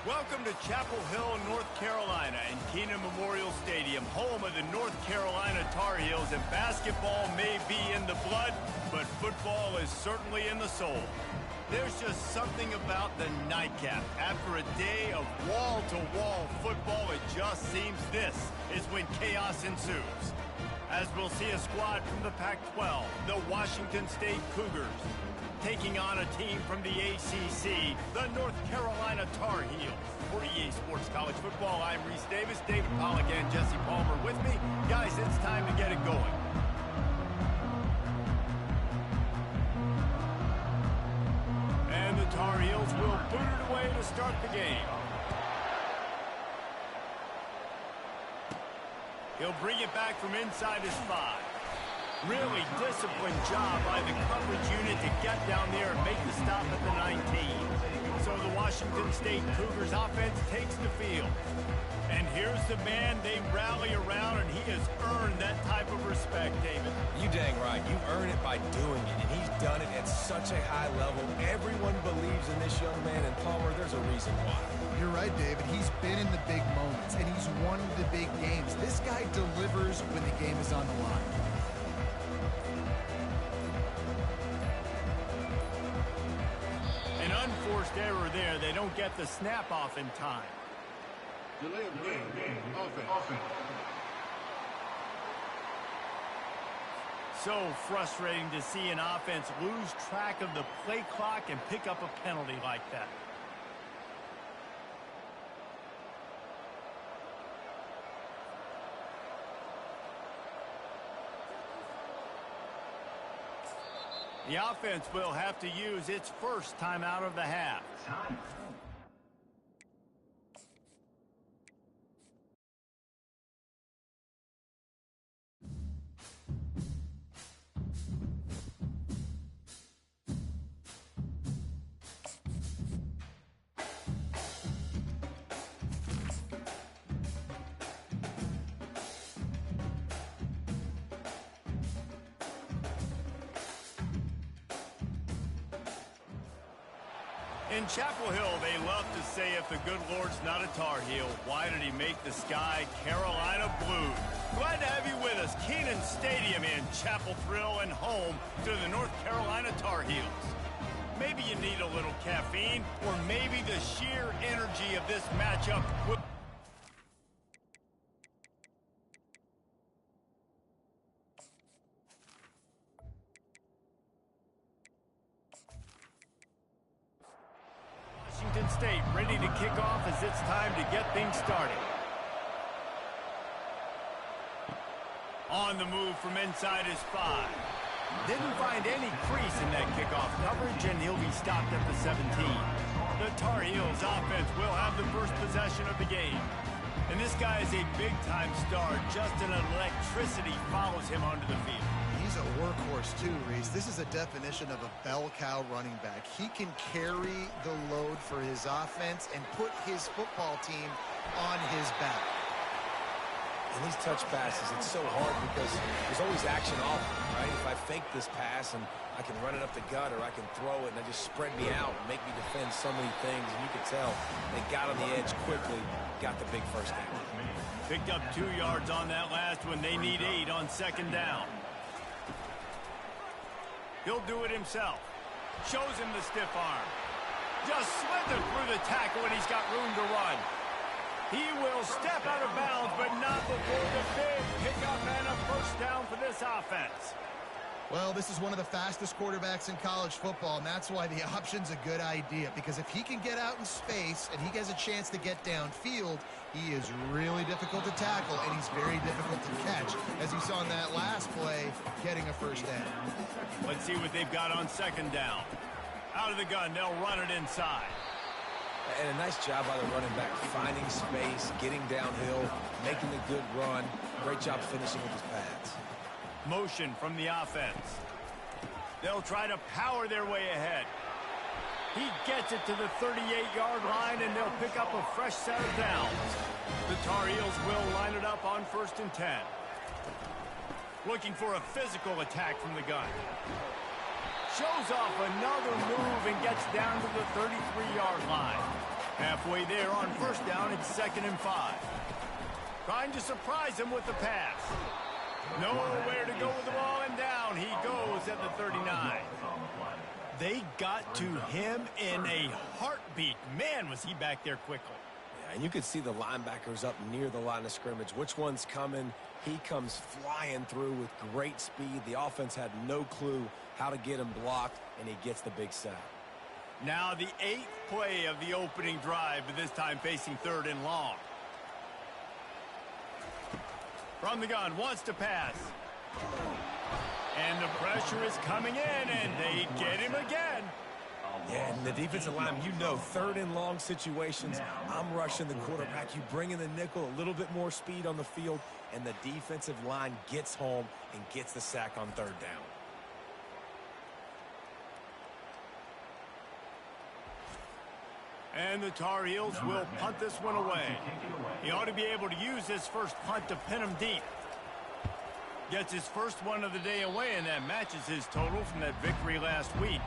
Welcome to Chapel Hill, North Carolina, and Kenan Memorial Stadium, home of the North Carolina Tar Heels. And basketball may be in the blood, but football is certainly in the soul. There's just something about the nightcap. After a day of wall-to-wall football, it just seems this is when chaos ensues. As we'll see a squad from the Pac-12, the Washington State Cougars, taking on a team from the ACC, the North Carolina Tar Heels. For EA Sports College Football, I'm Reese Davis, David Pollack, and Jesse Palmer with me. Guys, it's time to get it going. And the Tar Heels will boot it away to start the game. He'll bring it back from inside his 5. Really disciplined job by the coverage unit to get down there and make the stop at the 19. So the Washington State Cougars offense takes the field. And here's the man they rally around, and he has earned that type of respect, David. You dang right. You earn it by doing it, and he's done it at such a high level. Everyone believes in this young man, and Palmer, there's a reason why. You're right, David. He's been in the big moments, and he's won the big games. This guy delivers when the game is on the line. An unforced error there. They don't get the snap off in time. Delay of game. Offense. So frustrating to see an offense lose track of the play clock and pick up a penalty like that. The offense will have to use its first timeout of the half. In Chapel Hill, they love to say if the good Lord's not a Tar Heel, why did he make the sky Carolina blue? Glad to have you with us. Kenan Stadium in Chapel Thrill and home to the North Carolina Tar Heels. Maybe you need a little caffeine, or maybe the sheer energy of this matchup will... Washington State ready to kick off as it's time to get things started. On the move from inside his 5. Didn't find any crease in that kickoff coverage, and he'll be stopped at the 17. The Tar Heels offense will have the first possession of the game. And this guy is a big-time star. Just an electricity follows him onto the field. He's a workhorse too, Reese. This is a definition of a bell cow running back. He can carry the load for his offense and put his football team on his back. And these touch passes, it's so hard because there's always action off them, right? If I fake this pass and I can run it up the gut, or I can throw it and it just spread me out and make me defend so many things. And you can tell they got on the edge quickly, got the big first down. Picked up 2 yards on that last one. They need 8 on second down. He'll do it himself. Shows him the stiff arm. Just slithered through the tackle, and he's got room to run. He will step out of bounds, but not before the big pickup and a first down for this offense. Well, this is one of the fastest quarterbacks in college football, and that's why the option's a good idea, because if he can get out in space and he has a chance to get downfield, he is really difficult to tackle, and he's very difficult to catch, as you saw in that last play, getting a first down. Let's see what they've got on second down. Out of the gun, they'll run it inside. And a nice job by the running back, finding space, getting downhill, making a good run. Great job finishing with his pads. Motion from the offense. They'll try to power their way ahead. He gets it to the 38-yard line, and they'll pick up a fresh set of downs. The Tar Heels will line it up on 1st and 10. Looking for a physical attack from the gun. Shows off another move and gets down to the 33-yard line. Halfway there on first down, it's 2nd and 5. Trying to surprise him with the pass. Nowhere to go with the ball, and down he goes at the 39. They got to him in a heartbeat. Man, was he back there quickly. Yeah, and you could see the linebackers up near the line of scrimmage. Which one's coming? He comes flying through with great speed. The offense had no clue how to get him blocked, and he gets the big sack. Now the 8th play of the opening drive, but this time facing 3rd and long. From the gun, wants to pass. And the pressure is coming in, and they get him again. Yeah, and the defensive line, you know, 3rd and long situations, I'm rushing the quarterback. You bring in the nickel, a little bit more speed on the field, and the defensive line gets home and gets the sack on 3rd down. And the Tar Heels will punt this one away. He ought to be able to use this first punt to pin him deep. Gets his first one of the day away, and that matches his total from that victory last week.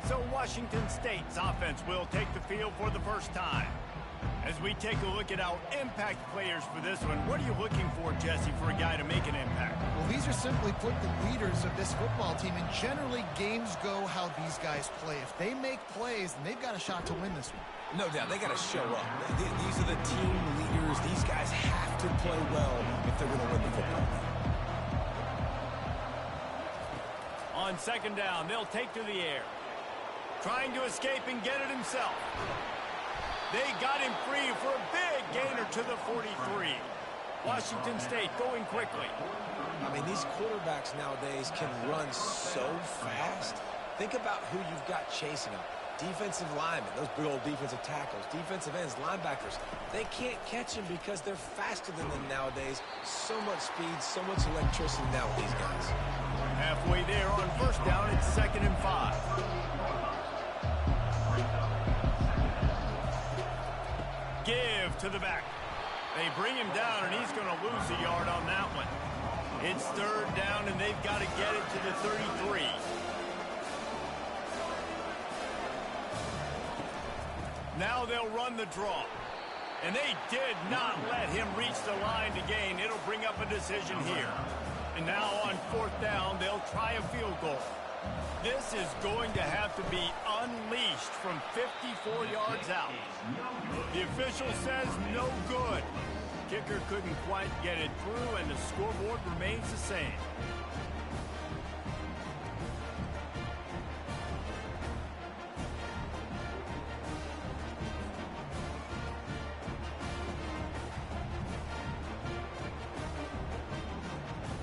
So Washington State's offense will take the field for the first time. As we take a look at our impact players for this one, what are you looking for, Jesse, for a guy to make an impact? Well, these are simply put the leaders of this football team, and generally games go how these guys play. If they make plays, then they've got a shot to win this one. No doubt, they got to show up. These are the team leaders. These guys have to play well if they're going to win the football game. On 2nd down, they'll take to the air. Trying to escape and get it himself. They got him free for a big gainer to the 43. Washington State going quickly. I mean, these quarterbacks nowadays can run so fast. Think about who you've got chasing them. Defensive linemen, those big old defensive tackles, defensive ends, linebackers. They can't catch them because they're faster than them nowadays. So much speed, so much electricity now with these guys. Halfway there on first down, it's 2nd and 5. Give to the back. They bring him down, and he's going to lose a yard on that one. It's 3rd down, and they've got to get it to the 33. Now they'll run the draw. And they did not let him reach the line to gain. It'll bring up a decision here. And now on 4th down, they'll try a field goal. This is going to have to be unleashed from 54 yards out. The official says no good. Kicker couldn't quite get it through, and the scoreboard remains the same.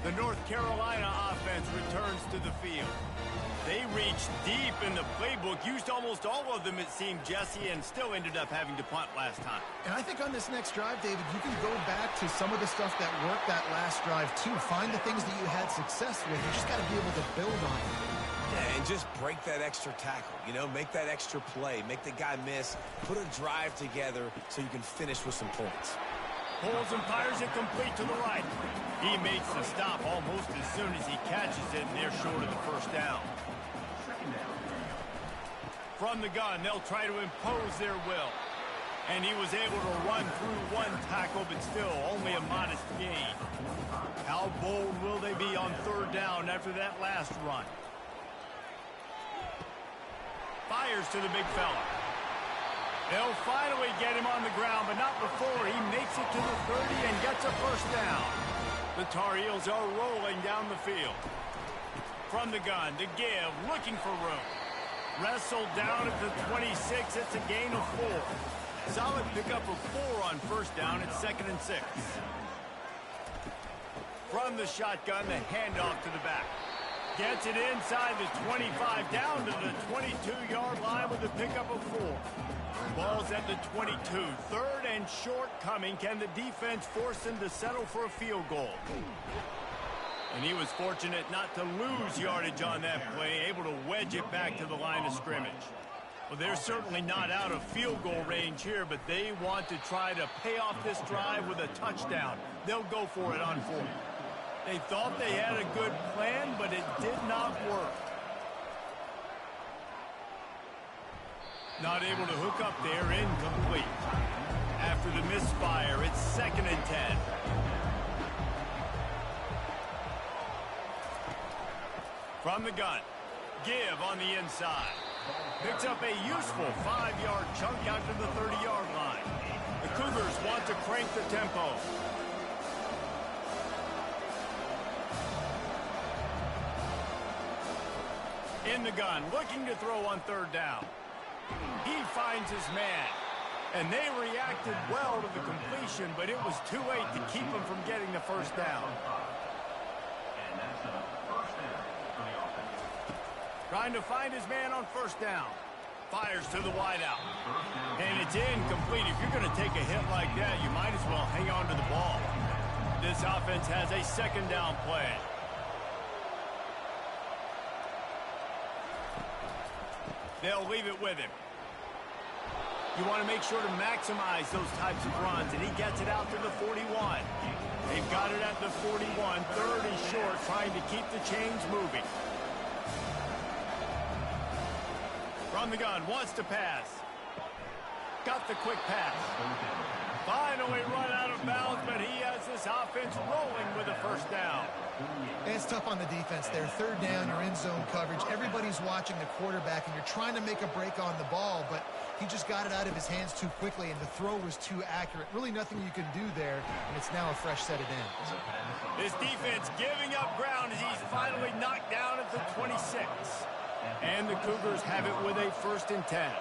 The North Carolina offense returns to the field. They reached deep in the playbook, used almost all of them, it seemed, Jesse, and still ended up having to punt last time. And I think on this next drive, David, you can go back to some of the stuff that worked that last drive, too. Find the things that you had success with. You just got to be able to build on it. Yeah, and just break that extra tackle, you know, make that extra play, make the guy miss, put a drive together so you can finish with some points. Pulls and fires it complete to the right. He makes the stop almost as soon as he catches it, and they're short of the first down. From the gun, they'll try to impose their will. And he was able to run through one tackle, but still only a modest gain. How bold will they be on 3rd down after that last run? Fires to the big fella. They'll finally get him on the ground, but not before he makes it to the 30 and gets a first down. The Tar Heels are rolling down the field. From the gun, to give, looking for room. Wrestled down at the 26, it's a gain of 4. Solid pickup of 4 on first down, it's 2nd and 6. From the shotgun, the handoff to the back. Gets it inside the 25, down to the 22-yard line with a pickup of 4. Ball's at the 22. 3rd and short coming. Can the defense force him to settle for a field goal? And he was fortunate not to lose yardage on that play, able to wedge it back to the line of scrimmage. Well, they're certainly not out of field goal range here, but they want to try to pay off this drive with a touchdown. They'll go for it on 4th. They thought they had a good plan, but it did not work. Not able to hook up there, incomplete. After the misfire, it's 2nd and 10. From the gun, give on the inside. Picks up a useful 5-yard chunk out to the 30-yard line. The Cougars want to crank the tempo. In the gun, looking to throw on 3rd down. He finds his man. And they reacted well to the completion, but it was too late to keep him from getting the 1st down. Trying to find his man on 1st down. Fires to the wideout. And it's incomplete. If you're going to take a hit like that, you might as well hang on to the ball. This offense has a 2nd down play. They'll leave it with him. You want to make sure to maximize those types of runs, and he gets it out to the 41. They've got it at the 41, 3rd and short, trying to keep the chains moving. From the gun, wants to pass. Got the quick pass. Finally run out of bounds, but he has this offense rolling with a 1st down. And it's tough on the defense there. 3rd down, you're in zone coverage. Everybody's watching the quarterback, and you're trying to make a break on the ball, but he just got it out of his hands too quickly, and the throw was too accurate. Really nothing you can do there, and it's now a fresh set of downs. This defense giving up ground as he's finally knocked down at the 26. And the Cougars have it with a 1st and 10.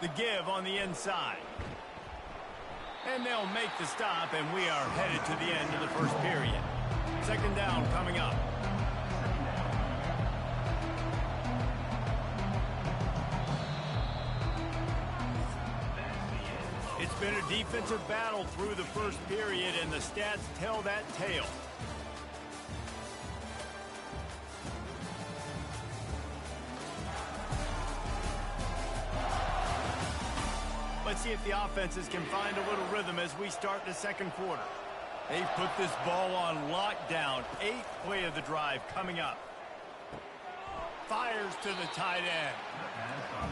The give on the inside. And they'll make the stop, and we are headed to the end of the 1st period. 2nd down coming up. It's been a defensive battle through the 1st period, and the stats tell that tale. Let's see if the offenses can find a little rhythm as we start the 2nd quarter. They've put this ball on lockdown. 8th play of the drive coming up. Fires to the tight end.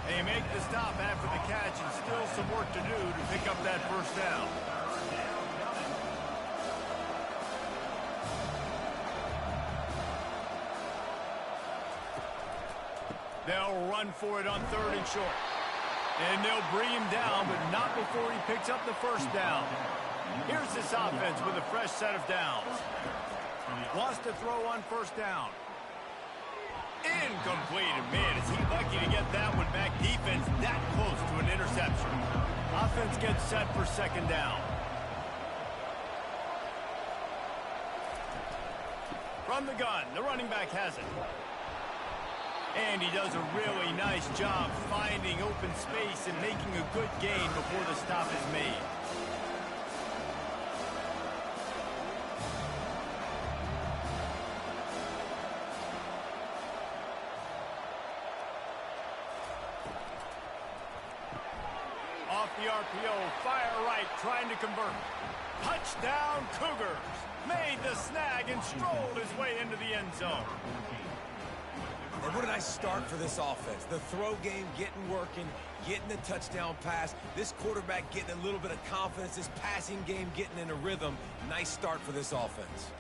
They make the stop after the catch, and still some work to do to pick up that 1st down. They'll run for it on 3rd and short. And they'll bring him down, but not before he picks up the 1st down. Here's this offense with a fresh set of downs. Wants to throw on 1st down. Incomplete. And man, is he lucky to get that one back. Defense that close to an interception. Offense gets set for 2nd down. From the gun, the running back has it. And he does a really nice job finding open space and making a good gain before the stop is made. Off the RPO, fire right, trying to convert. Touchdown Cougars! Made the snag and strolled his way into the end zone. And what a nice start for this offense. The throw game getting working, getting the touchdown pass. This quarterback getting a little bit of confidence. This passing game getting in a rhythm. Nice start for this offense.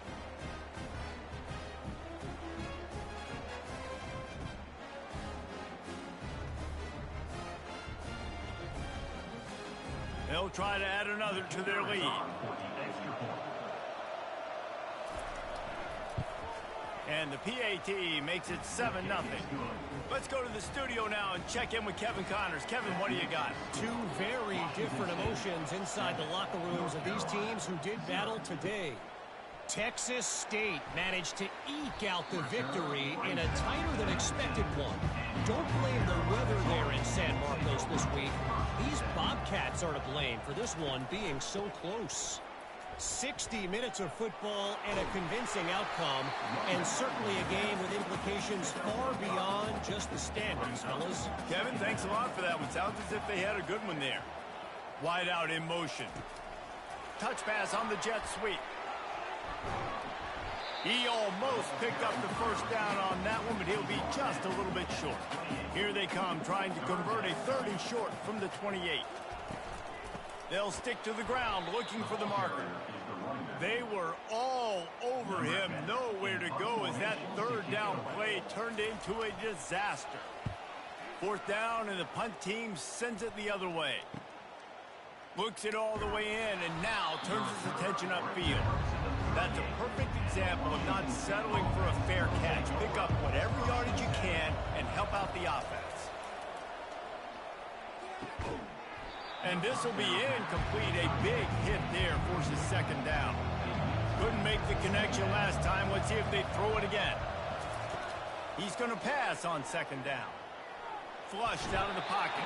They'll try to add another to their lead. And the PAT makes it 7-0. Let's go to the studio now and check in with Kevin Connors. Kevin, what do you got? Two very different emotions inside the locker rooms of these teams who did battle today. Texas State managed to eke out the victory in a tighter than expected one. Don't blame the weather there in San Marcos this week. These Bobcats are to blame for this one being so close. 60 minutes of football and a convincing outcome, and certainly a game with implications far beyond just the standings, fellas. Kevin, thanks a lot for that one. Sounds as if they had a good one there. Wide out in motion. Touch pass on the jet sweep. He almost picked up the first down on that one, but he'll be just a little bit short. Here they come, trying to convert a 30 short from the 28. They'll stick to the ground, looking for the marker. They were all over him, nowhere to go as that third down play turned into a disaster. Fourth down, and the punt team sends it the other way. Looks it all the way in, and now turns his attention upfield. That's a perfect example of not settling for a fair catch. Pick up whatever yardage you can and help out the offense. And this will be incomplete. A big hit there forces second down. Couldn't make the connection last time. Let's see if they throw it again. He's going to pass on second down. Flushed out of the pocket.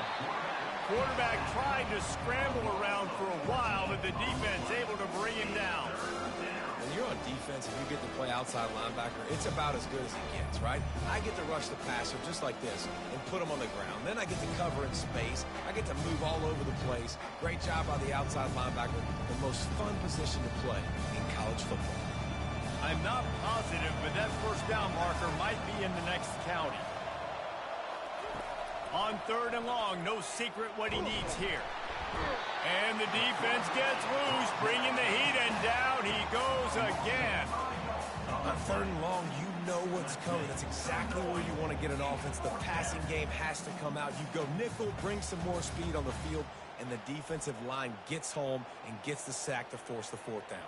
Quarterback tried to scramble around for a while, but the defense able to bring him down. When you're on defense and you get to play outside linebacker, it's about as good as it gets, right? I get to rush the passer just like this and put him on the ground. Then I get to cover in space. I get to move all over the place. Great job by the outside linebacker. The most fun position to play in college football. I'm not positive, but that first down marker might be in the next county. On third and long, no secret what he needs here. And the defense gets loose, bringing the heat, and down he goes again. On third and long, you know what's coming. That's exactly where you want to get an offense. The passing game has to come out. You go nickel, bring some more speed on the field, and the defensive line gets home and gets the sack to force the fourth down.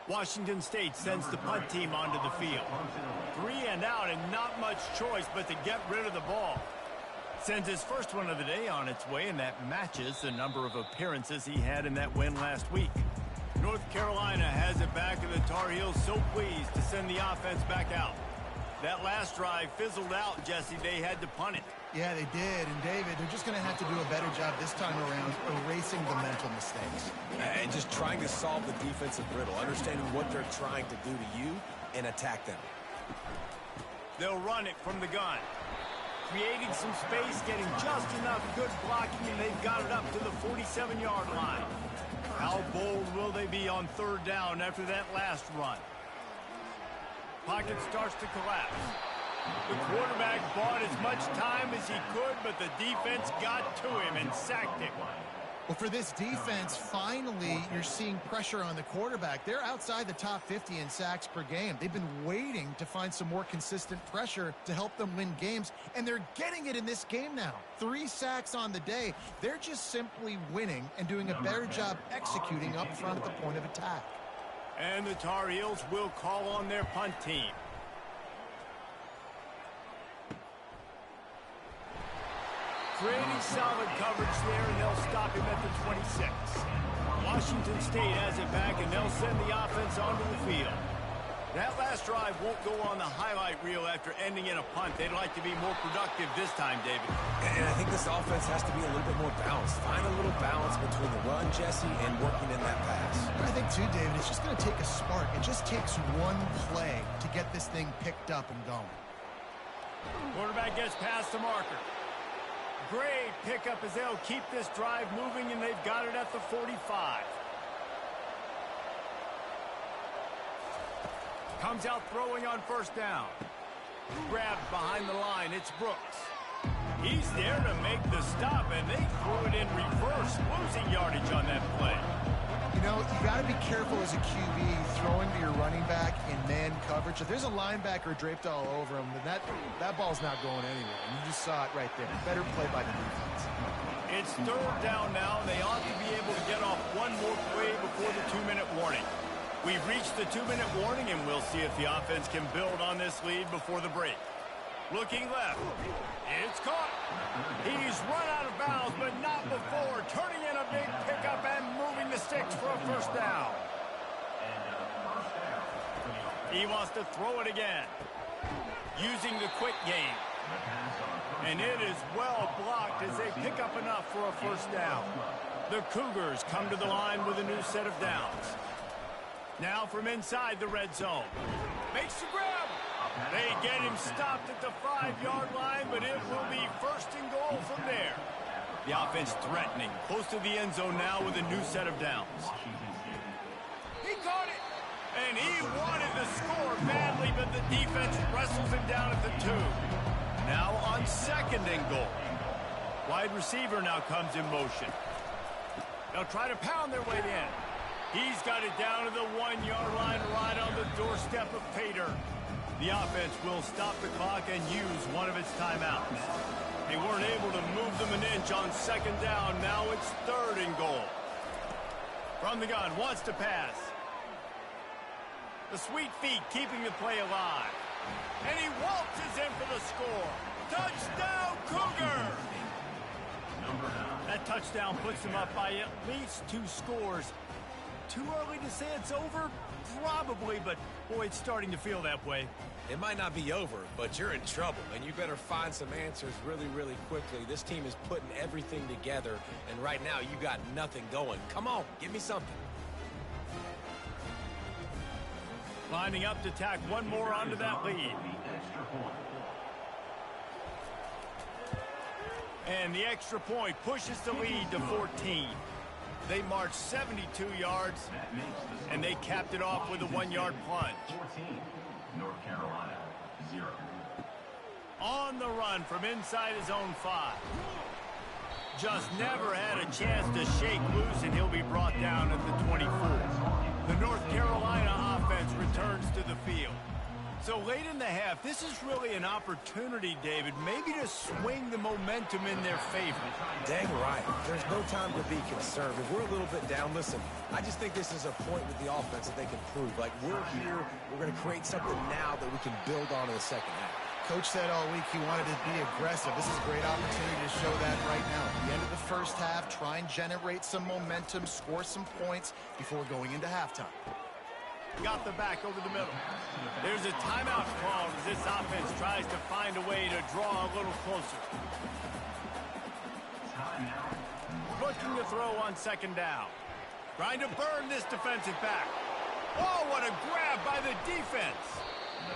Washington State sends the punt team onto the field. 3 and out and not much choice but to get rid of the ball. Sends his first one of the day on its way, and that matches the number of appearances he had in that win last week. North Carolina has it back, and the Tar Heels so pleased to send the offense back out. That last drive fizzled out, Jesse. They had to punt it. Yeah, they did. And, David, they're just going to have to do a better job this time around erasing the mental mistakes. And just trying to solve the defensive riddle, understanding what they're trying to do to you and attack them. They'll run it from the gun. Creating some space, getting just enough good blocking, and they've got it up to the 47-yard line. How bold will they be on third down after that last run? Pocket starts to collapse. The quarterback bought as much time as he could, but the defense got to him and sacked him. Well, for this defense, finally, you're seeing pressure on the quarterback. They're outside the top 50 in sacks per game. They've been waiting to find some more consistent pressure to help them win games, and they're getting it in this game now. 3 sacks on the day. They're just simply winning and doing a better job executing up front at the point of attack. And the Tar Heels will call on their punt team. Creating solid coverage there, and they'll stop him at the 26. Washington State has it back, and they'll send the offense onto the field. That last drive won't go on the highlight reel after ending in a punt. They'd like to be more productive this time, David. And I think this offense has to be a little bit more balanced. Find a little balance between the run, Jesse, and working in that pass. I think, too, David, it's just going to take a spark. It just takes one play to get this thing picked up and going. Quarterback gets past the marker. Great pickup as they'll keep this drive moving, and they've got it at the 45. Comes out throwing on first down. Grabbed behind the line. It's Brooks. He's there to make the stop, and they threw it in reverse, losing yardage on that play. You know, you got to be careful as a QB throwing to your running back in man coverage. If there's a linebacker draped all over him, then that ball's not going anywhere. And you just saw it right there. Better play by the defense. It's third down now, and they ought to be able to get off one more play before the 2-minute warning. We've reached the 2-minute warning, and we'll see if the offense can build on this lead before the break. Looking left. It's caught. He's run out of bounds, but not before. Turning in a big pickup and moving the sticks for a first down. He wants to throw it again. Using the quick game. And it is well blocked as they pick up enough for a first down. The Cougars come to the line with a new set of downs. Now from inside the red zone. Makes the grab. They get him stopped at the 5-yard line, but it will be first and goal from there. The offense threatening, close to the end zone now with a new set of downs. He caught it. And he wanted the score badly, but the defense wrestles him down at the 2. Now on 2nd and goal. Wide receiver now comes in motion. They'll try to pound their way in. He's got it down to the 1-yard line right on the doorstep of Pater. The offense will stop the clock and use one of its timeouts. They weren't able to move them an inch on 2nd down. Now it's 3rd and goal. From the gun, wants to pass. The sweet feet keeping the play alive. And he waltzes in for the score. Touchdown, Cougar! That touchdown puts them up by at least 2 scores. Too early to say it's over? Probably, but boy, it's starting to feel that way. It might not be over, but you're in trouble, and you better find some answers really, really quickly. This team is putting everything together, and right now you got nothing going. Come on, give me something. Lining up to tack one more onto that lead. And the extra point pushes the lead to 14. They marched 72 yards, and they capped it off with a 1-yard plunge. 14, North Carolina, 0. On the run from inside his own 5. Just never had a chance to shake loose, and he'll be brought down at the 24. The North Carolina offense returns to the field. So late in the half, this is really an opportunity, David, maybe to swing the momentum in their favor. Dang right. There's no time to be concerned. If we're a little bit down, listen, I just think this is a point with the offense that they can prove. Like, we're here, we're going to create something now that we can build on in the second half. Coach said all week he wanted to be aggressive. This is a great opportunity to show that right now. At the end of the first half, try and generate some momentum, score some points before going into halftime. Got the back over the middle. There's a timeout called as this offense tries to find a way to draw a little closer. Looking to throw on 2nd down. Trying to burn this defensive back. Oh, what a grab by the defense.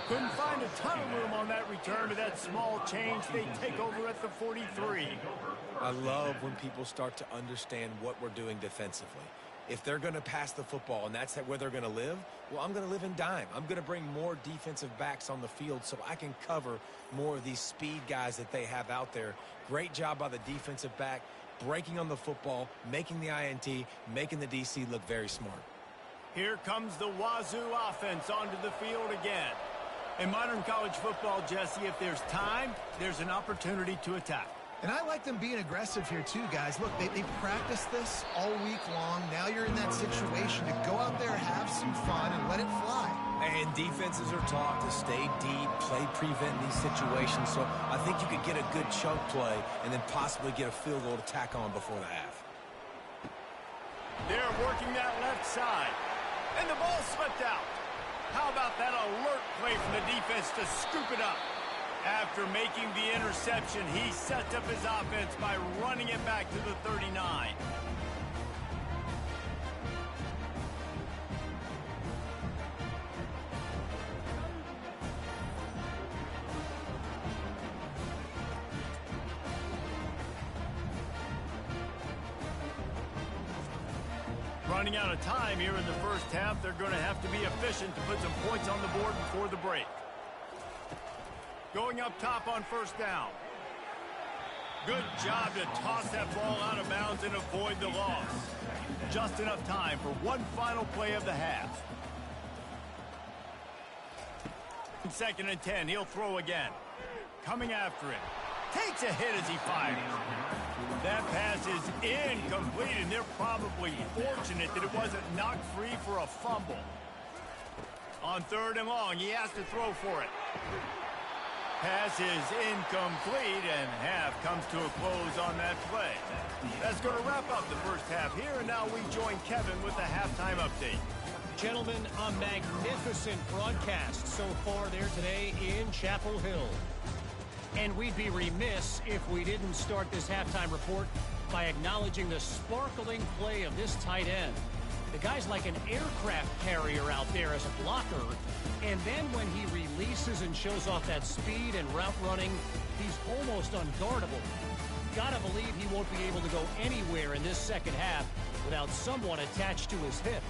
Couldn't find a ton of room on that return to that small change. They take over at the 43. I love when people start to understand what we're doing defensively. If they're going to pass the football and that's where they're going to live, well, I'm going to live in dime. I'm going to bring more defensive backs on the field so I can cover more of these speed guys that they have out there. Great job by the defensive back, breaking on the football, making the INT, making the DC look very smart. Here comes the Wazoo offense onto the field again. In modern college football, Jesse, if there's time, there's an opportunity to attack. And I like them being aggressive here too, guys. Look, they practiced this all week long. Now you're in that situation to go out there, have some fun, and let it fly. And defenses are taught to stay deep, play prevent in these situations. So I think you could get a good chunk play and then possibly get a field goal to tack on before the half. They're working that left side. And the ball slipped out. How about that alert play from the defense to scoop it up? After making the interception, he sets up his offense by running it back to the 39. Running out of time here in the first half, they're going to have to be efficient to put some points on the board before the break. Going up top on 1st down. Good job to toss that ball out of bounds and avoid the loss. Just enough time for one final play of the half. 2nd and 10, he'll throw again. Coming after it. Takes a hit as he fires. That pass is incomplete, and they're probably fortunate that it wasn't knocked free for a fumble. On 3rd and long, he has to throw for it. Pass is incomplete, and half comes to a close on that play. That's going to wrap up the first half here, and now we join Kevin with the halftime update. Gentlemen, a magnificent broadcast so far there today in Chapel Hill. And we'd be remiss if we didn't start this halftime report by acknowledging the sparkling play of this tight end. The guy's like an aircraft carrier out there as a blocker. And then when he releases and shows off that speed and route running, he's almost unguardable. Gotta believe he won't be able to go anywhere in this second half without someone attached to his hip.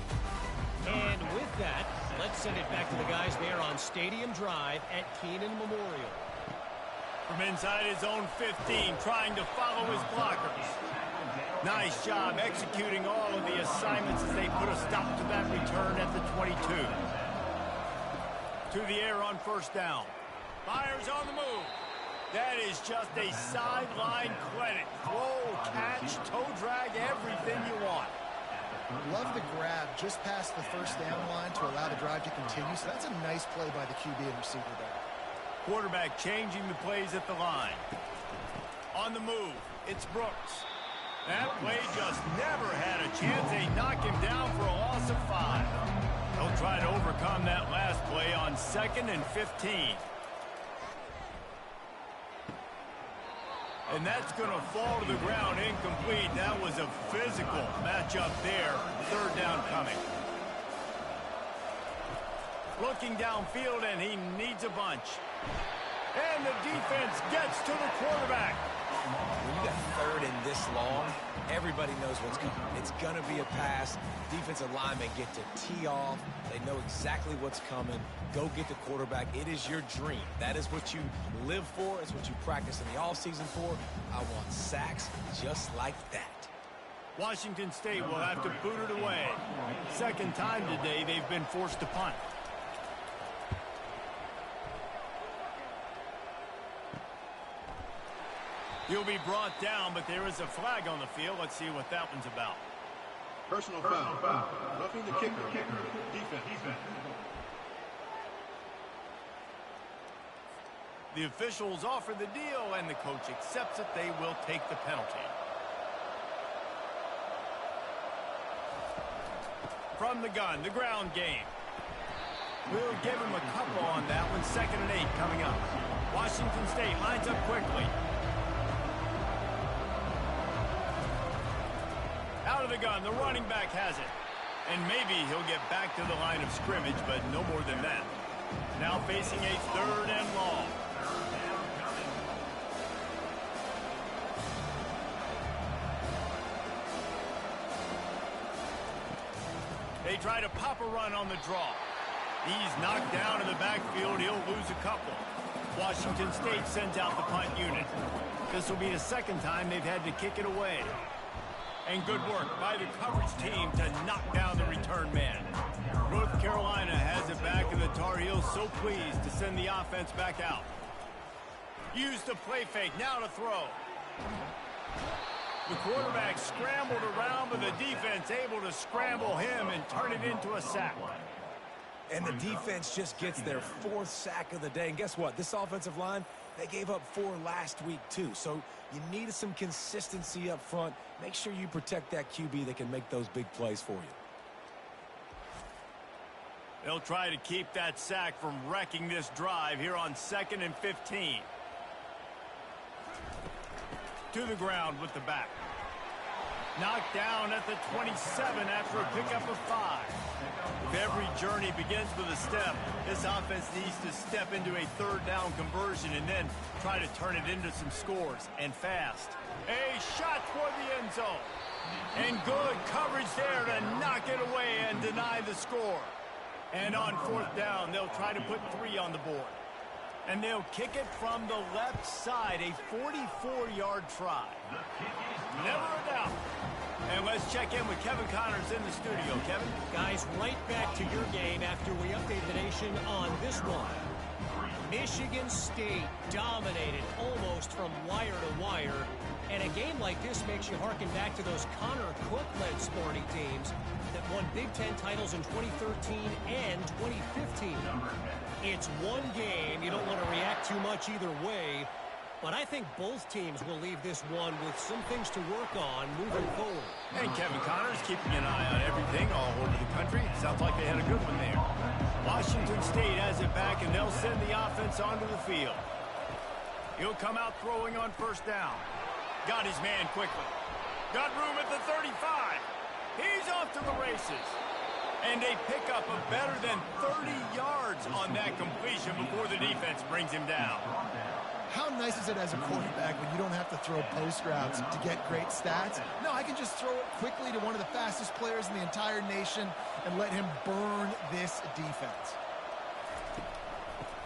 And with that, let's send it back to the guys there on Stadium Drive at Kenan Memorial. From inside his own 15, trying to follow his blockers. Nice job executing all of the assignments as they put a stop to that return at the 22. To the air on first down. Myers on the move. That is just a sideline clinic. Throw, catch, toe drag, everything you want. Love the grab just past the first down line to allow the drive to continue. So that's a nice play by the QB and receiver there. Quarterback changing the plays at the line. On the move, it's Brooks. That play just never had a chance. They knock him down for a loss of 5. They'll try to overcome that last play on 2nd and 15. And that's going to fall to the ground incomplete. That was a physical matchup there. 3rd down coming. Looking downfield, and he needs a bunch. And the defense gets to the quarterback. When you got 3rd and this long, everybody knows what's coming. It's going to be a pass. Defensive linemen get to tee off. They know exactly what's coming. Go get the quarterback. It is your dream. That is what you live for. It's what you practice in the offseason for. I want sacks just like that. Washington State will have to boot it away. 2nd time today they've been forced to punt. He'll be brought down, but there is a flag on the field. Let's see what that one's about. Personal foul. Roughing the kicker. Defense. The officials offer the deal, and the coach accepts it. They will take the penalty. From the gun, the ground game. We'll give him a couple on that one. 2nd and 8 coming up. Washington State lines up quickly. Out of the gun, the running back has it. And maybe he'll get back to the line of scrimmage, but no more than that. Now facing a 3rd and long. They try to pop a run on the draw. He's knocked down in the backfield. He'll lose a couple. Washington State sends out the punt unit. This will be the 2nd time they've had to kick it away. And good work by the coverage team to knock down the return man. North Carolina has it back, and the Tar Heels so pleased to send the offense back out. Use the play fake, now to throw. The quarterback scrambled around, but the defense able to scramble him and turn it into a sack. And the defense just gets their 4th sack of the day. And guess what? This offensive line, they gave up 4 last week too. So you need some consistency up front. Make sure you protect that QB that can make those big plays for you. They'll try to keep that sack from wrecking this drive here on 2nd and 15. To the ground with the back. Knocked down at the 27 after a pickup of 5. If every journey begins with a step, this offense needs to step into a 3rd down conversion and then try to turn it into some scores, and fast. A shot toward the end zone. And good coverage there to knock it away and deny the score. And on 4th down, they'll try to put 3 on the board. And they'll kick it from the left side, a 44-yard try. Never a doubt. And let's check in with Kevin Connors in the studio. Kevin? Guys, right back to your game after we update the nation on this one. Michigan State dominated almost from wire to wire. And a game like this makes you harken back to those Connor Cook-led Sparty teams that won Big Ten titles in 2013 and 2015. It's one game. You don't want to react too much either way. But I think both teams will leave this one with some things to work on moving forward. And Kevin Connors keeping an eye on everything all over the country. Sounds like they had a good one there. Washington State has it back, and they'll send the offense onto the field. He'll come out throwing on 1st down. Got his man quickly. Got room at the 35. He's off to the races. And they pick up a better than 30 yards on that completion before the defense brings him down. How nice is it as a quarterback when you don't have to throw post routes to get great stats? No, I can just throw it quickly to one of the fastest players in the entire nation and let him burn this defense.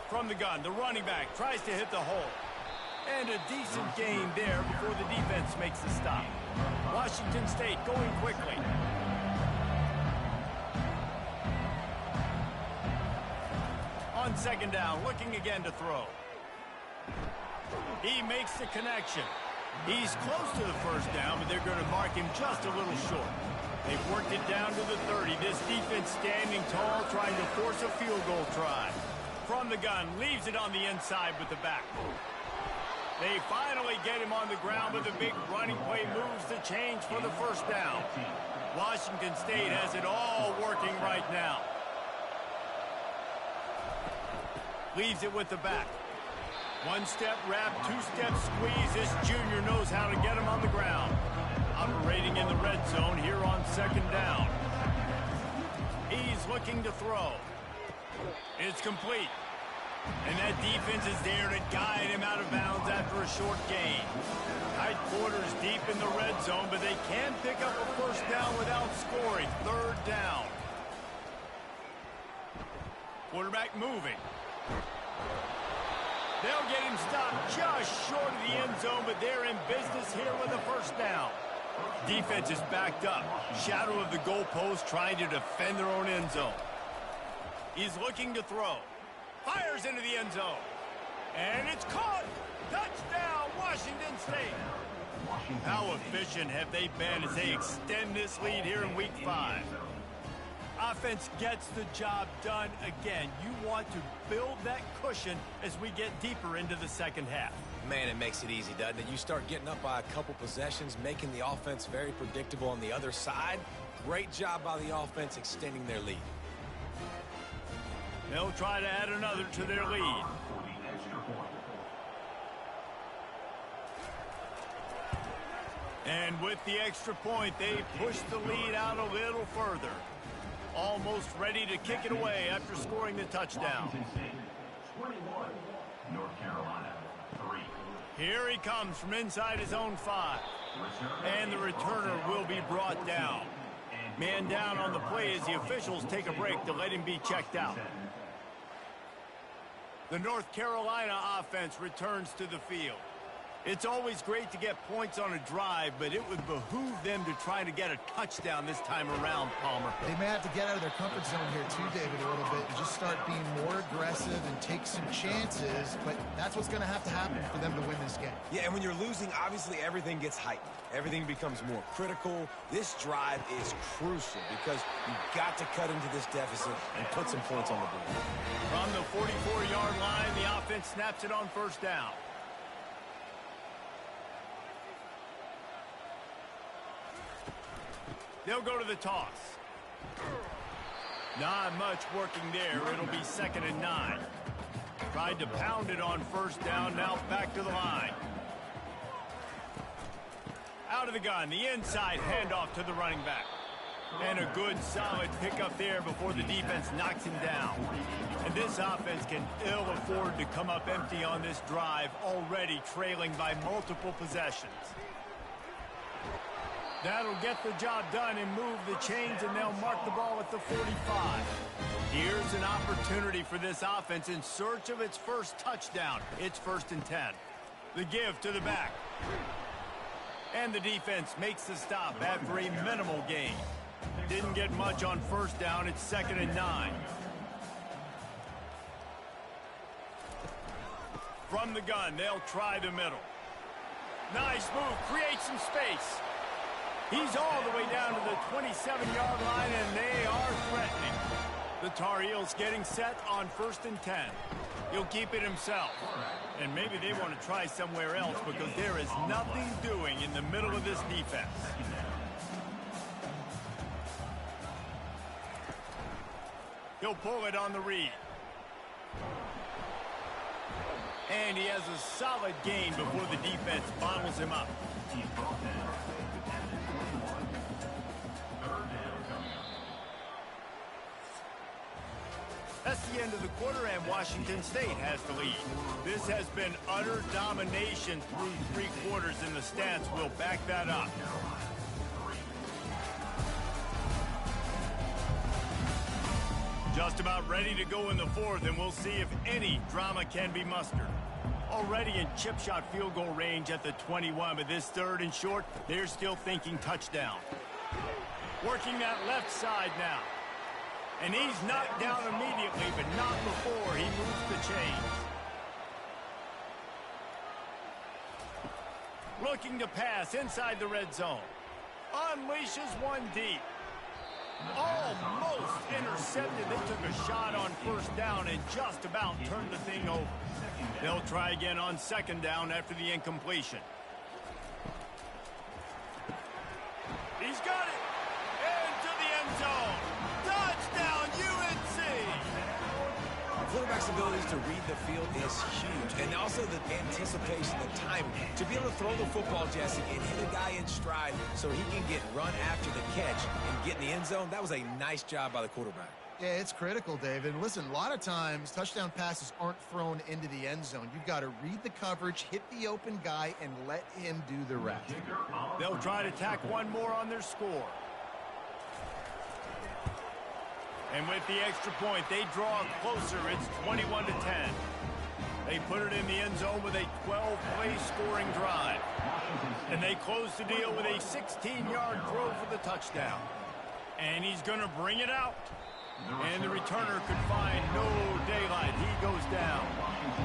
From the gun, the running back tries to hit the hole. And a decent gain there before the defense makes the stop. Washington State going quickly. On second down, looking again to throw. He makes the connection. He's close to the first down, but they're going to mark him just a little short. They've worked it down to the 30. This defense standing tall, trying to force a field goal try. From the gun, leaves it on the inside with the back. They finally get him on the ground, but the big running play moves the change for the first down. Washington State has it all working right now. Leaves it with the back. One-step wrap, two-step squeeze. This junior knows how to get him on the ground. Operating in the red zone here on second down. He's looking to throw. It's complete. And that defense is there to guide him out of bounds after a short gain. Tight quarters deep in the red zone, but they can pick up a first down without scoring. Third down. Quarterback moving. They'll get him stopped just short of the end zone, but they're in business here with a first down. Defense is backed up. Shadow of the goalpost trying to defend their own end zone. He's looking to throw. Fires into the end zone. And it's caught. Touchdown, Washington State. How efficient have they been as they extend this lead here in Week 5? Offense gets the job done again. You want to build that cushion as we get deeper into the second half. Man, it makes it easy, doesn't it? You start getting up by a couple possessions, making the offense very predictable on the other side. Great job by the offense extending their lead. They'll try to add another to their lead. And with the extra point, they push the lead out a little further. Almost ready to kick it away after scoring the touchdown. 21, North Carolina, 3. Here he comes from inside his own 5. And the returner will be brought down. Man down on the play as the officials take a break to let him be checked out. The North Carolina offense returns to the field. It's always great to get points on a drive, but it would behoove them to try to get a touchdown this time around, Palmer. They may have to get out of their comfort zone here too, David, a little bit, and just start being more aggressive and take some chances, but that's what's going to happen for them to win this game. Yeah, and when you're losing, obviously everything gets heightened. Everything becomes more critical. This drive is crucial because you've got to cut into this deficit and put some points on the board. From the 44-yard line, the offense snaps it on first down. They'll go to the toss. Not much working there. It'll be 2nd and 9. Tried to pound it on first down. Now back to the line. Out of the gun. The inside handoff to the running back. And a good, solid pickup there before the defense knocks him down. And this offense can ill afford to come up empty on this drive, already trailing by multiple possessions. That'll get the job done and move the chains, and they'll mark the ball at the 45. Here's an opportunity for this offense in search of its first touchdown. It's 1st and 10. The give to the back. And the defense makes the stop after a minimal gain. Didn't get much on first down. It's 2nd and 9. From the gun, they'll try the middle. Nice move. Create some space. He's all the way down to the 27-yard line, and they are threatening. The Tar Heels getting set on 1st and 10. He'll keep it himself. And maybe they want to try somewhere else because there is nothing doing in the middle of this defense. He'll pull it on the read. And he has a solid gain before the defense bottles him up. That's the end of the quarter, and Washington State has the lead. This has been utter domination through 3 quarters, and the stats will back that up. Just about ready to go in the 4th, and we'll see if any drama can be mustered. Already in chip shot field goal range at the 21, but this 3rd and short, they're still thinking touchdown. Working that left side now. And he's knocked down immediately, but not before he moves the chains. Looking to pass inside the red zone. Unleashes one deep. Almost intercepted. They took a shot on 1st down and just about turned the thing over. They'll try again on 2nd down after the incompletion. He's got it. Into the end zone. Touchdown, UNC! The quarterback's abilities to read the field is huge. And also the anticipation, the timing. To be able to throw the football, Jesse, and hit a guy in stride so he can get run after the catch and get in the end zone, that was a nice job by the quarterback. Yeah, it's critical, David. Listen, a lot of times touchdown passes aren't thrown into the end zone. You've got to read the coverage, hit the open guy, and let him do the rest. They'll try to tack one more on their score. And with the extra point, they draw closer. It's 21-10. They put it in the end zone with a 12-play scoring drive. And they close the deal with a 16-yard throw for the touchdown. And he's going to bring it out. And the returner could find no daylight. He goes down.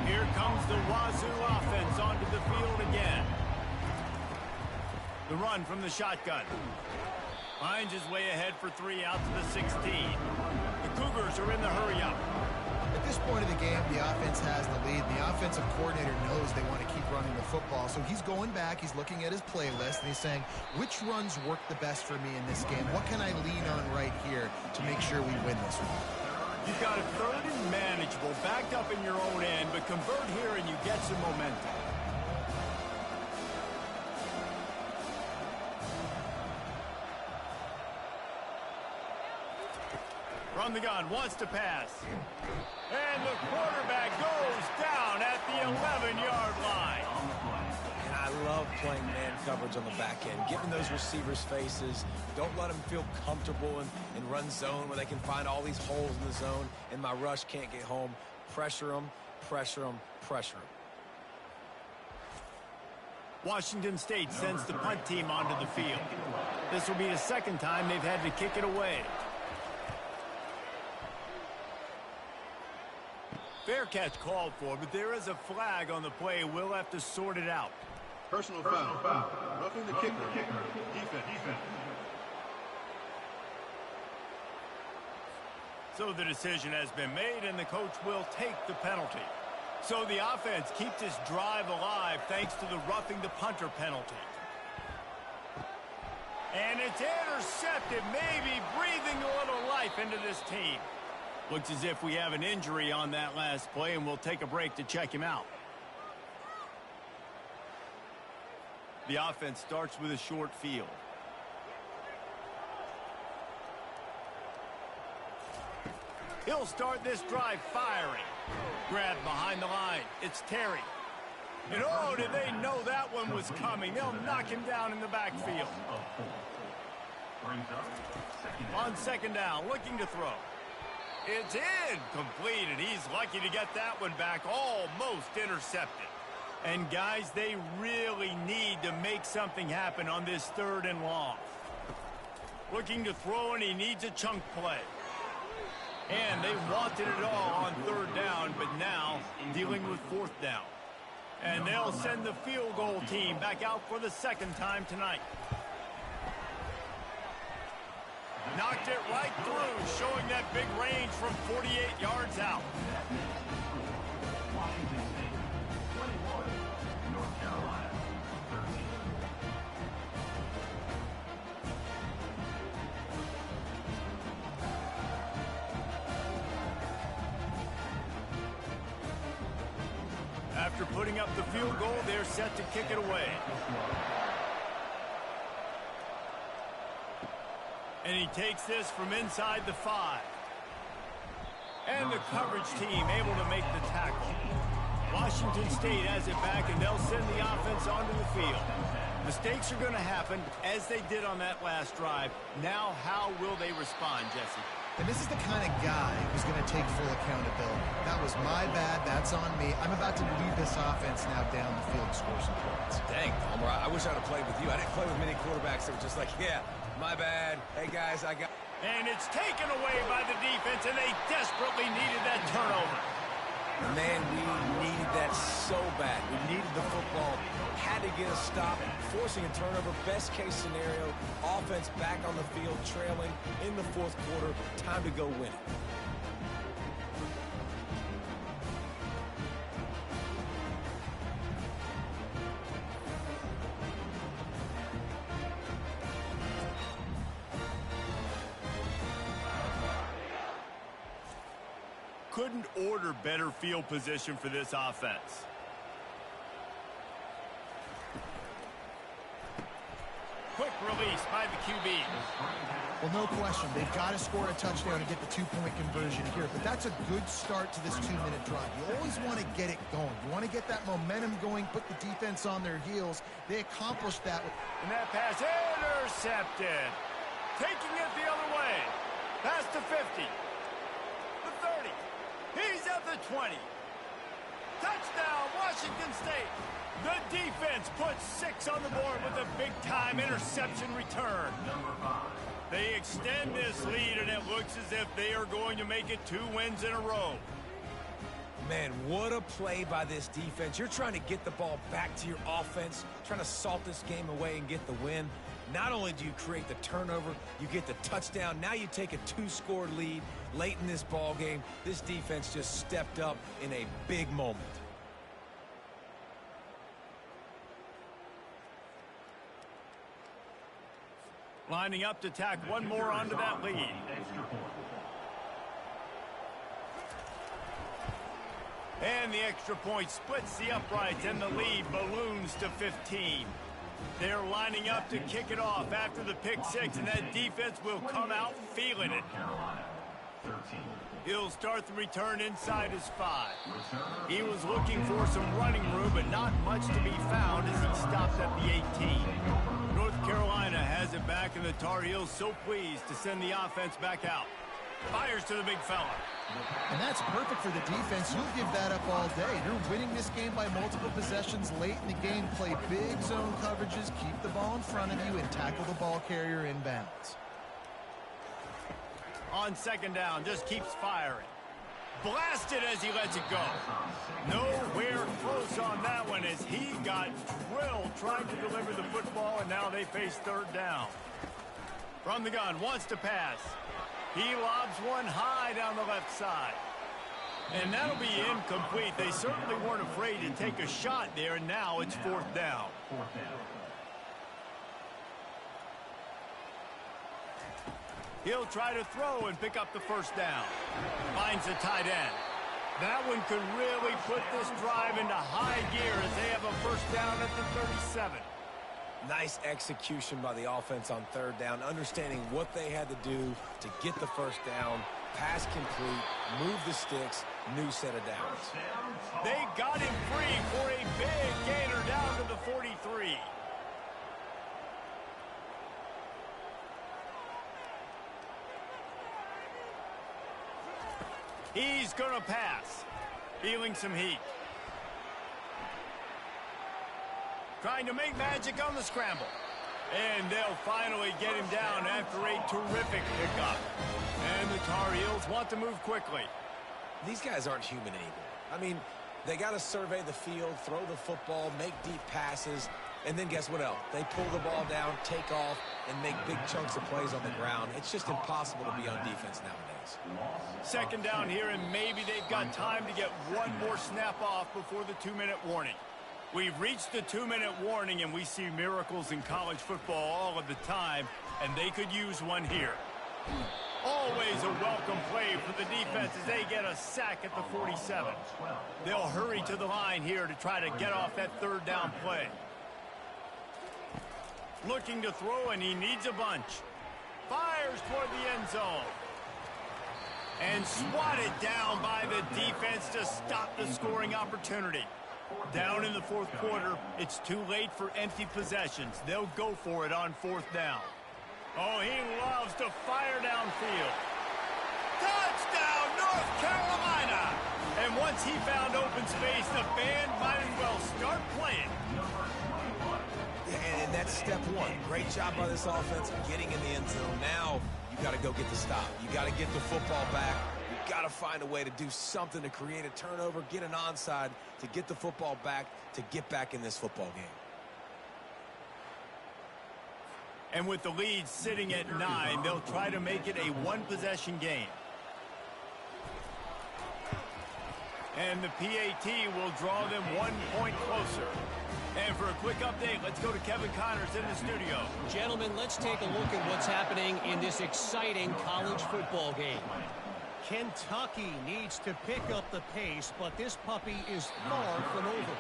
Here comes the Wazoo offense onto the field again. The run from the shotgun. Finds his way ahead for 3 out to the 16. The Cougars are in the hurry-up. At this point of the game, the offense has the lead. The offensive coordinator knows they want to keep running the football. So he's going back, he's looking at his playlist, and he's saying, which runs work the best for me in this game? What can I lean on right here to make sure we win this one? You've got a 3rd and manageable, backed up in your own end, but convert here and you get some momentum. From the gun, wants to pass. And the quarterback goes down at the 11-yard line. And I love playing man coverage on the back end, giving those receivers faces. Don't let them feel comfortable in run zone where they can find all these holes in the zone and my rush can't get home. Pressure them, pressure them, pressure them. Washington State sends the punt team onto the field. This will be the 2nd time they've had to kick it away. Fair catch called for, but there is a flag on the play. We'll have to sort it out. Personal foul. Roughing the kicker. Defense. So the decision has been made, and the coach will take the penalty. So the offense keeps this drive alive thanks to the roughing the punter penalty. And it's intercepted, maybe breathing a little life into this team. Looks as if we have an injury on that last play, and we'll take a break to check him out. The offense starts with a short field. He'll start this drive firing. Grabbed behind the line. It's Terry. And oh, did they know that one was coming. They'll knock him down in the backfield. On 2nd down, looking to throw. It's incomplete, and he's lucky to get that one back, almost intercepted. And, guys, they really need to make something happen on this 3rd and long. Looking to throw, and he needs a chunk play. And they wanted it all on 3rd down, but now dealing with 4th down. And they'll send the field goal team back out for the 2nd time tonight. Knocked it right through, showing that big range from 48 yards out. Washington State, 21. North Carolina, 13. After putting up the field goal, they're set to kick it away. And he takes this from inside the 5. And the coverage team able to make the tackle. Washington State has it back, and they'll send the offense onto the field. Mistakes are going to happen, as they did on that last drive. Now, how will they respond, Jesse? And this is the kind of guy who's going to take full accountability. That was my bad. That's on me. I'm about to lead this offense now down the field and score some points. Dang, Palmer, I wish I'd have played with you. I didn't play with many quarterbacks that were just like, yeah, my bad. Hey, guys, I got... And it's taken away by the defense, and they desperately needed that turnover. Man, we needed that so bad. We needed the football. Had to get a stop, forcing a turnover. Best case scenario, offense back on the field, trailing in the fourth quarter. Time to go win it. Couldn't order better field position for this offense. Quick release by the QB. Well, no question. They've got to score a touchdown to get the two-point conversion here. But that's a good start to this 2-minute drive. You always want to get it going. You want to get that momentum going, put the defense on their heels. They accomplished that. And that pass intercepted. Taking it the other way. Pass to 50. The 30. He's at the 20. Touchdown, Washington State. The defense puts 6 on the board with a big-time interception return. They extend this lead, and it looks as if they are going to make it 2 wins in a row. Man, what a play by this defense. You're trying to get the ball back to your offense, trying to salt this game away and get the win. Not only do you create the turnover, you get the touchdown. Now you take a 2-score lead late in this ball game. This defense just stepped up in a big moment. Lining up to tack one more onto that lead. And the extra point splits the uprights, and the lead balloons to 15. They're lining up to kick it off after the pick 6, and that defense will come out feeling it. He'll start the return inside his 5. He was looking for some running room, but not much to be found as he stopped at the 18. North Carolina has it back, and the Tar Heels so pleased to send the offense back out. Fires to the big fella. And that's perfect for the defense. You'll give that up all day. You're winning this game by multiple possessions late in the game. Play big zone coverages, keep the ball in front of you, and tackle the ball carrier inbounds. On second down, just keeps firing. Blasted as he lets it go. Nowhere close on that one as he got drilled trying to deliver the football, and now they face third down. From the gun, wants to pass. He lobs one high down the left side. And that'll be incomplete. They certainly weren't afraid to take a shot there, and now it's fourth down. He'll try to throw and pick up the first down. Finds the tight end. That one could really put this drive into high gear as they have a first down at the 37. Nice execution by the offense on third down, understanding what they had to do to get the first down, pass complete, move the sticks, new set of downs. They got him free for a big gainer down to the 43. He's going to pass. Feeling some heat. Trying to make magic on the scramble. And they'll finally get him down after a terrific pickup. And the Tar Heels want to move quickly. These guys aren't human anymore. I mean, they got to survey the field, throw the football, make deep passes, and then guess what else? They pull the ball down, take off, and make big chunks of plays on the ground. It's just impossible to be on defense nowadays. Second down here, and maybe they've got time to get one more snap off before the 2-minute warning. We've reached the 2-minute warning, and we see miracles in college football all of the time, and they could use one here. Always a welcome play for the defense as they get a sack at the 47. They'll hurry to the line here to try to get off that third down play. Looking to throw, and he needs a bunch. Fires toward the end zone. And swatted down by the defense to stop the scoring opportunity. Down in the fourth quarter, it's too late for empty possessions. They'll go for it on fourth down. Oh, he loves to fire downfield. Touchdown, North Carolina! And once he found open space, the band might as well start playing. And that's step one. Great job by this offense getting in the end zone. Now you got to go get the stop. You got to get the football back. You got to find a way to do something to create a turnover, get an onside, to get the football back, to get back in this football game. And with the lead sitting at 9, they'll try to make it a one-possession game. And the PAT will draw them 1 point closer. And for a quick update, let's go to Kevin Connors in the studio. Gentlemen, let's take a look at what's happening in this exciting college football game. Kentucky needs to pick up the pace, but this puppy is far from over.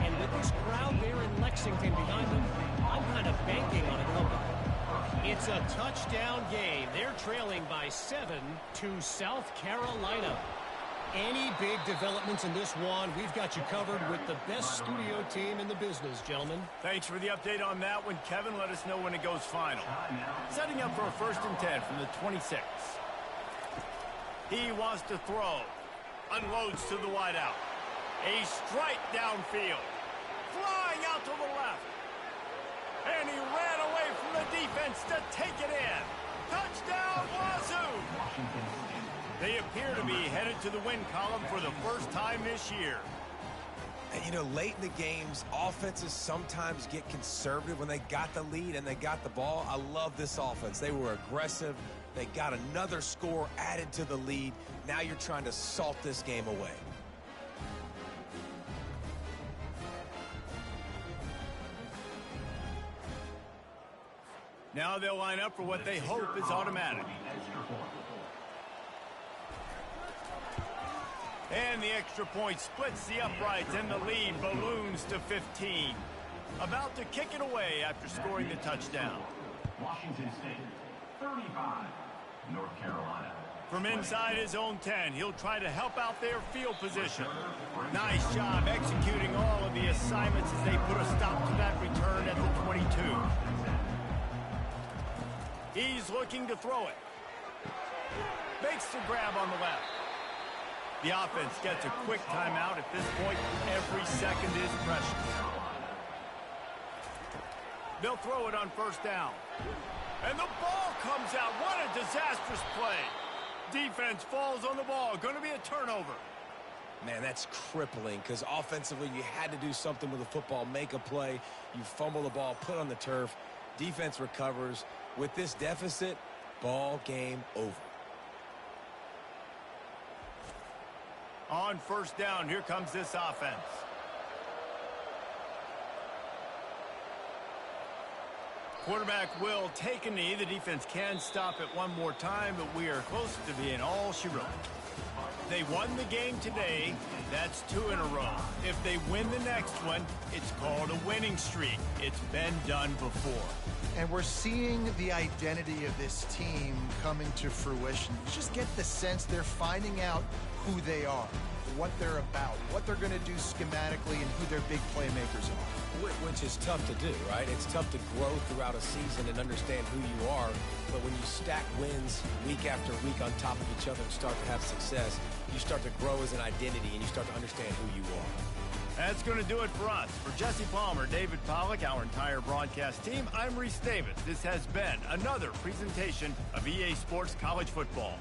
And with this crowd there in Lexington behind them, I'm kind of banking on a comeback. It's a touchdown game. They're trailing by 7 to South Carolina. Any big developments in this one, we've got you covered with the best studio team in the business, gentlemen. Thanks for the update on that one, Kevin. Let us know when it goes final. Setting up for a 1st and 10 from the 26. He wants to throw. Unloads to the wideout. A strike downfield. Flying out to the left. And he ran away from the defense to take it in. Touchdown, Wazoo! They appear to be headed to the win column for the first time this year. And, you know, late in the games, offenses sometimes get conservative when they got the lead and they got the ball. I love this offense. They were aggressive. They got another score added to the lead. Now you're trying to salt this game away. Now they'll line up for what they hope is automatic. And the extra point splits the uprights, and the lead balloons to 15. About to kick it away after scoring the touchdown. Washington State, 35, North Carolina. From inside his own 10, he'll try to help out their field position. Nice job executing all of the assignments as they put a stop to that return at the 22. He's looking to throw it. Makes the grab on the left. The offense gets a quick timeout. At this point, every second is precious. They'll throw it on 1st down. And the ball comes out. What a disastrous play. Defense falls on the ball. Going to be a turnover. Man, that's crippling because offensively you had to do something with the football, make a play. You fumble the ball, put on the turf. Defense recovers. With this deficit, ball game over. On 1st down, here comes this offense. Quarterback will take a knee. The defense can stop it one more time, but we are close to being all she wrote. They won the game today. That's 2 in a row. If they win the next one, it's called a winning streak. It's been done before. And we're seeing the identity of this team coming to fruition. You just get the sense they're finding out who they are, what they're about, what they're going to do schematically, and who their big playmakers are. Which is tough to do, right? It's tough to grow throughout a season and understand who you are. But when you stack wins week after week on top of each other and start to have success, you start to grow as an identity and you start to understand who you are. That's going to do it for us. For Jesse Palmer, David Pollack, our entire broadcast team, I'm Reese Davis. This has been another presentation of EA Sports College Football.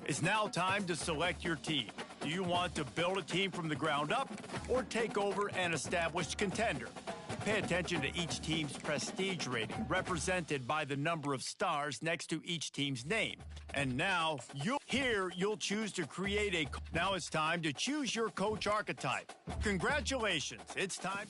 It's now time to select your team. Do you want to build a team from the ground up or take over an established contender? Pay attention to each team's prestige rating, represented by the number of stars next to each team's name. And now, you'll choose to create a... Now it's time to choose your coach archetype. Congratulations, it's time...